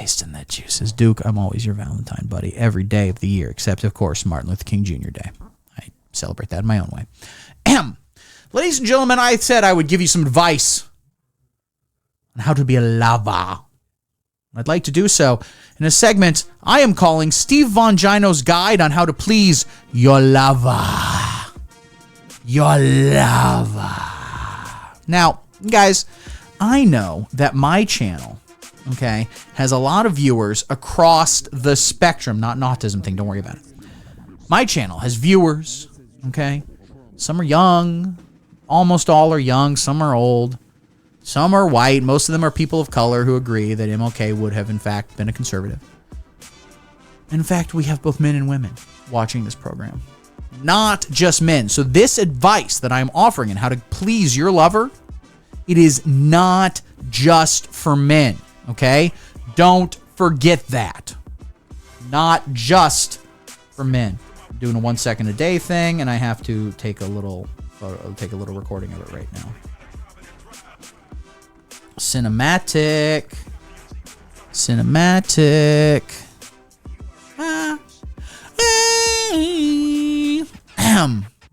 Tasting that juices. Duke, I'm always your Valentine, buddy, every day of the year, except, of course, Martin Luther King Jr. Day. I celebrate that in my own way. Ladies and gentlemen, I said I would give you some advice on how to be a lover. I'd like to do so in a segment I am calling Steve Vongino's Guide on How to Please Your Lover. Your lover. Now, guys, I know that my channel, okay, has a lot of viewers across the spectrum. Not an autism thing, don't worry about it. My channel has viewers, okay? Some are young. Almost all are young. Some are old. Some are white. Most of them are people of color who agree that MLK would have, in fact, been a conservative. In fact, we have both men and women watching this program. Not just men. So this advice that I'm offering on how to please your lover, it is not just for men, okay? Don't forget that. Not just for men. I'm doing a 1 second a day thing, and I have to take a little recording of it right now. Cinematic.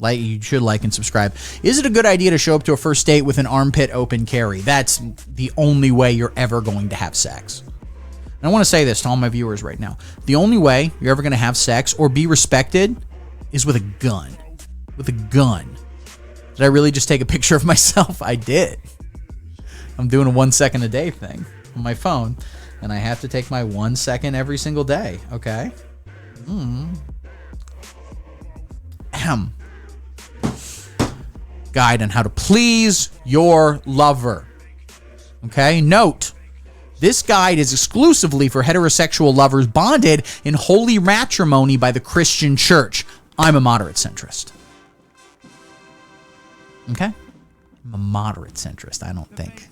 Like, you should like and subscribe. Is it a good idea to show up to a first date with an armpit open carry? That's the only way you're ever going to have sex. And I want to say this to all my viewers right now. The only way you're ever going to have sex or be respected is with a gun. With a gun. Did I really just take a picture of myself? I did. I'm doing a 1 second a day thing on my phone, and I have to take my 1 second every single day, okay? Guide on how to please your lover. Okay? Note, this guide is exclusively for heterosexual lovers bonded in holy matrimony by the Christian church. I'm a moderate centrist. Okay? I'm a moderate centrist, I don't think,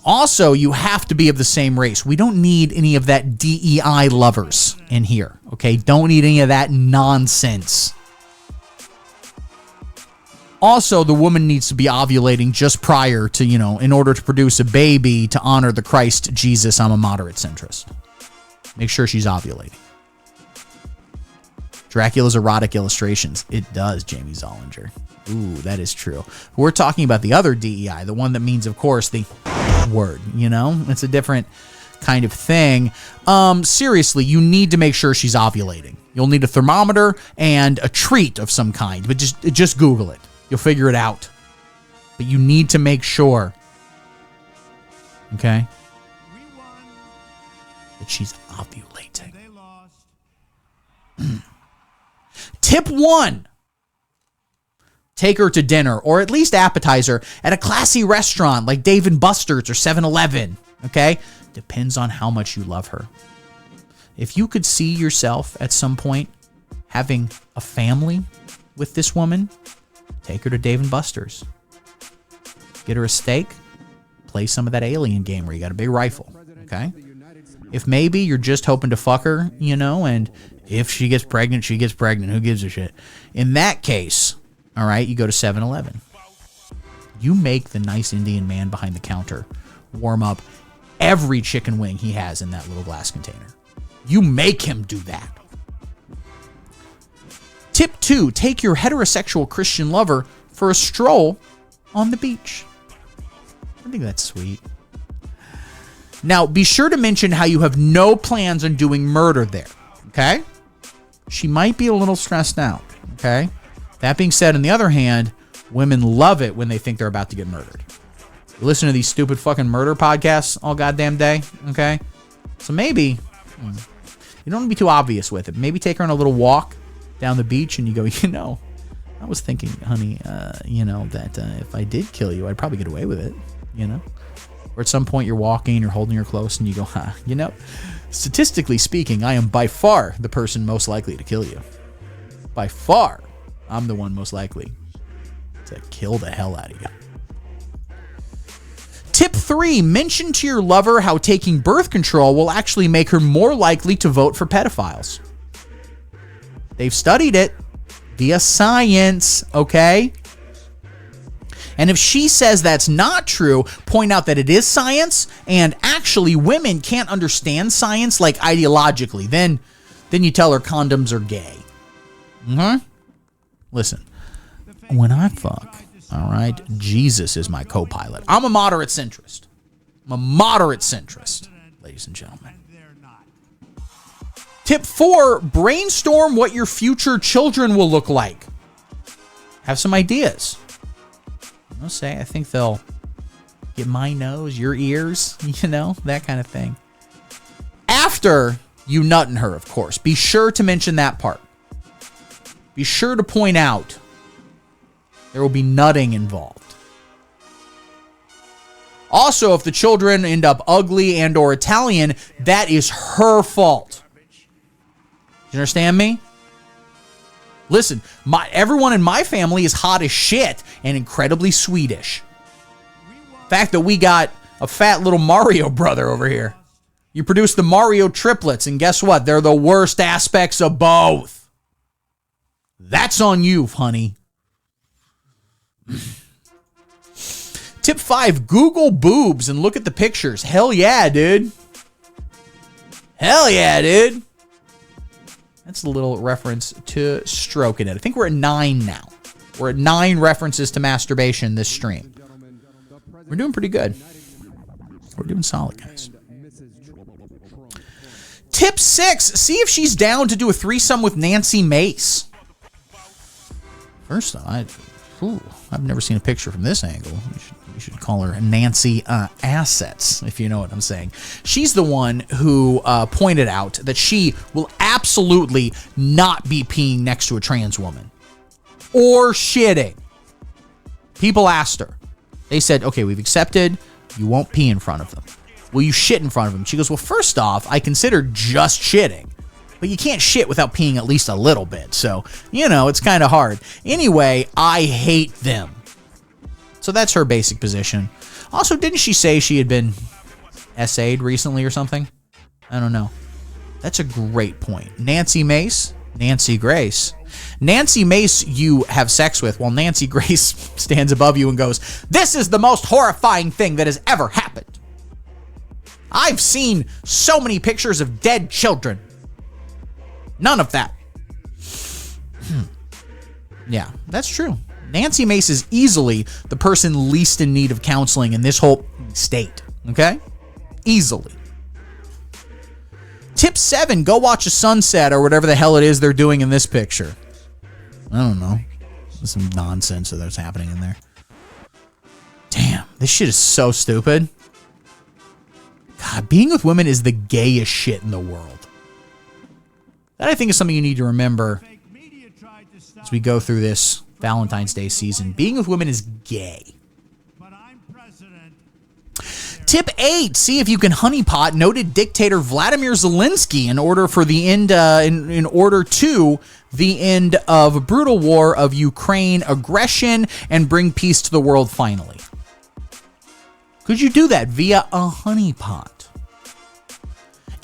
Also, you have to be of the same race. We don't need any of that DEI lovers in here, okay? Don't need any of that nonsense. Also, the woman needs to be ovulating just prior to, in order to produce a baby to honor the Christ Jesus. I'm a moderate centrist. Make sure she's ovulating. Dracula's erotic illustrations. It does, Jamie Zollinger. Ooh, that is true. We're talking about the other DEI, the one that means, of course, the word, It's a different kind of thing. Seriously, you need to make sure she's ovulating. You'll need a thermometer and a treat of some kind, but just Google it. You'll figure it out. But you need to make sure, okay, that she's ovulating. Tip 1. Take her to dinner, or at least appetizer, at a classy restaurant like Dave & Buster's or 7-Eleven, okay? Depends on how much you love her. If you could see yourself at some point having a family with this woman, take her to Dave & Buster's. Get her a steak, play some of that Alien game where you got a big rifle, okay? If maybe you're just hoping to fuck her, and if she gets pregnant, she gets pregnant. Who gives a shit? In that case, all right, you go to 7-Eleven. You make the nice Indian man behind the counter warm up every chicken wing he has in that little glass container. You make him do that. Tip 2, take your heterosexual Christian lover for a stroll on the beach. I think that's sweet. Now, be sure to mention how you have no plans on doing murder there, okay? She might be a little stressed out, okay? That being said, on the other hand, women love it when they think they're about to get murdered. You listen to these stupid fucking murder podcasts all goddamn day, okay? So maybe, you don't want to be too obvious with it. Maybe take her on a little walk down the beach and you go, I was thinking, honey, that if I did kill you, I'd probably get away with it, Or at some point you're walking, you're holding her close and you go, statistically speaking, I am by far the person most likely to kill you. By far. I'm the one most likely to kill the hell out of you. Tip 3, mention to your lover how taking birth control will actually make her more likely to vote for pedophiles. They've studied it via science, okay? And if she says that's not true, point out that it is science, and actually women can't understand science like ideologically. Then you tell her condoms are gay. Listen, when I fuck, all right, Jesus is my co-pilot. I'm a moderate centrist. Ladies and gentlemen. Tip 4, brainstorm what your future children will look like. Have some ideas. I'll say, I think they'll get my nose, your ears, that kind of thing. After you nut in her, of course. Be sure to mention that part. Be sure to point out there will be nutting involved. Also, if the children end up ugly and or Italian, that is her fault. You understand me? Listen, everyone in my family is hot as shit and incredibly Swedish. The fact that we got a fat little Mario brother over here. You produce the Mario triplets, and guess what? They're the worst aspects of both. That's on you, honey. Tip 5, Google boobs and look at the pictures. Hell yeah, dude. That's a little reference to stroking it. I think we're at 9 now. We're at 9 references to masturbation this stream. We're doing pretty good. We're doing solid, guys. Tip 6, see if she's down to do a threesome with Nancy Mace. First, I've never seen a picture from this angle. You should call her Nancy Assets, if you know what I'm saying. She's the one who pointed out that she will absolutely not be peeing next to a trans woman. Or shitting. People asked her. They said, okay, we've accepted you won't pee in front of them. Will you shit in front of them? She goes, well, first off, I consider just shitting. But you can't shit without peeing at least a little bit. So, it's kind of hard. Anyway, I hate them. So that's her basic position. Also, didn't she say she had been essayed recently or something? I don't know. That's a great point. Nancy Mace, Nancy Grace. Nancy Mace you have sex with, while Nancy Grace stands above you and goes, this is the most horrifying thing that has ever happened. I've seen so many pictures of dead children. None of that. Yeah, that's true. Nancy Mace is easily the person least in need of counseling in this whole state. Okay? Easily. Tip 7, go watch a sunset or whatever the hell it is they're doing in this picture. I don't know. There's some nonsense that's happening in there. Damn, this shit is so stupid. God, being with women is the gayest shit in the world. That, I think, is something you need to remember as we go through this Valentine's Day season. Being with women is gay. Tip 8, see if you can honeypot noted dictator Vladimir Zelensky in order for the end in order to the end of a brutal war of Ukraine aggression and bring peace to the world finally. Could you do that via a honeypot?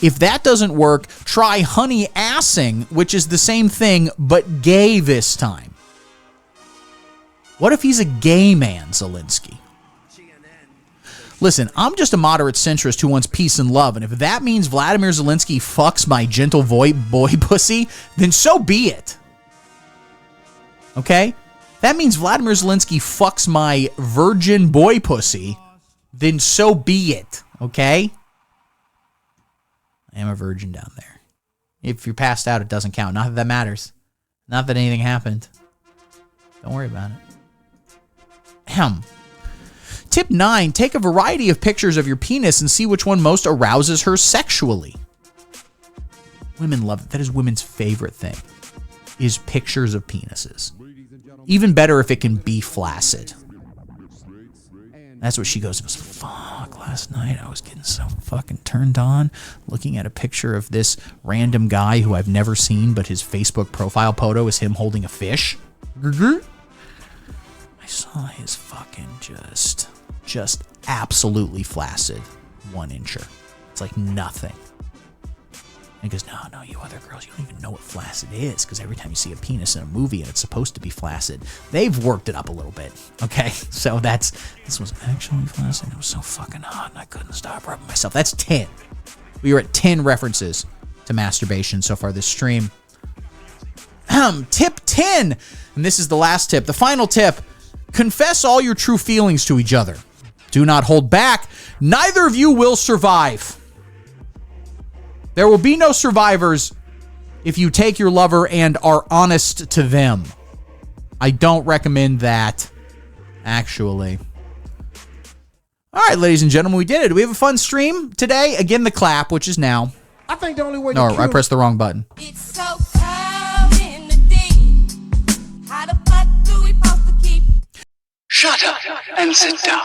If that doesn't work, try honey assing, which is the same thing, but gay this time. What if he's a gay man, Zelensky? Listen, I'm just a moderate centrist who wants peace and love, and if that means Vladimir Zelensky fucks my gentle boy pussy, then so be it. Okay? That means Vladimir Zelensky fucks my virgin boy pussy, then so be it. Okay? I am a virgin down there. If you're passed out, it doesn't count. Not that that matters. Not that anything happened. Don't worry about it. Ahem. Tip 9, take a variety of pictures of your penis and see which one most arouses her sexually. Women love it. That is women's favorite thing, is pictures of penises. Even better if it can be flaccid. That's what she goes, fuck, last night I was getting so fucking turned on looking at a picture of this random guy who I've never seen, but his Facebook profile photo is him holding a fish. I saw his fucking just absolutely flaccid 1-incher. It's like nothing. he goes, no, you other girls, you don't even know what flaccid is, because every time you see a penis in a movie and it's supposed to be flaccid, they've worked it up a little bit, okay? So this was actually flaccid. It was so fucking hot, and I couldn't stop rubbing myself. That's 10. We were at 10 references to masturbation so far this stream. Tip 10, and this is the last tip, the final tip. Confess all your true feelings to each other. Do not hold back. Neither of you will survive. There will be no survivors if you take your lover and are honest to them. I don't recommend that, actually. All right, ladies and gentlemen, we did it. We have a fun stream today. Again, the clap, which is now. I think the only way. No, I pressed the wrong button. It's so cold in the day. How the fuck do we supposed to keep? Shut up and sit down.